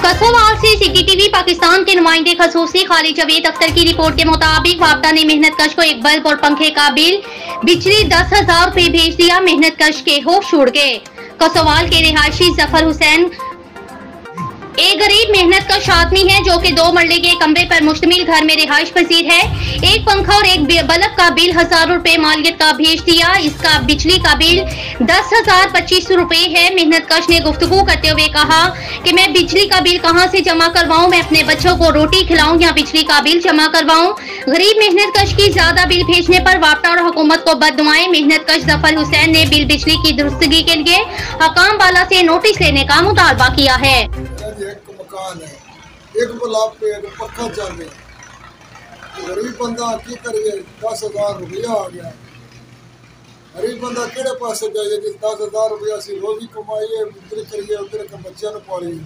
कसोवाल से city TV Pakistan के नुमाइंदे खसूसी खालिद जावेद अख्तर की रिपोर्ट के मुताबिक वापडा ने मेहनत कश को एक बल्ब और पंखे का बिल बिजली 10,000 रुपए भेज दिया। मेहनत कश के होश उड़ गए। कसोवाल के रिहायशी जफर हुसैन एक गरीब मेहनत कश आदमी है जो कि 2 मरले के कमरे पर मुश्तमिल घर में रिहाइश पजीर है। एक पंखा और एक बल्ब का बिल हजारों रुपए मालियत का भेज दिया। इसका बिजली का बिल 10,2500 रुपए है। मेहनत कश ने गुफ्तगू करते हुए कहा कि मैं बिजली का बिल कहां से जमा करवाऊं, मैं अपने बच्चों को रोटी खिलाऊं या बिजली का बिल जमा करवाऊं। गरीब मेहनत कश की ज्यादा बिल भेजने पर वापडा और हुकूमत को बददुआएं। मेहनत कश जफर हुसैन ने बिल बिजली की दुरुस्तगी के लिए हकाम वाला से नोटिस लेने का मुतालबा किया है। एक मकान है, एक गुलाब पे एक पक्का चल रहा है। गरीब बंदा की करिए, 10,000 रुपया आ गया। गरीब बंदा केड़े पासे जाइए जिस 10,000 रुपया सी रोजी कमाइए, उधर करिए, उधर के बच्चों को पालिए।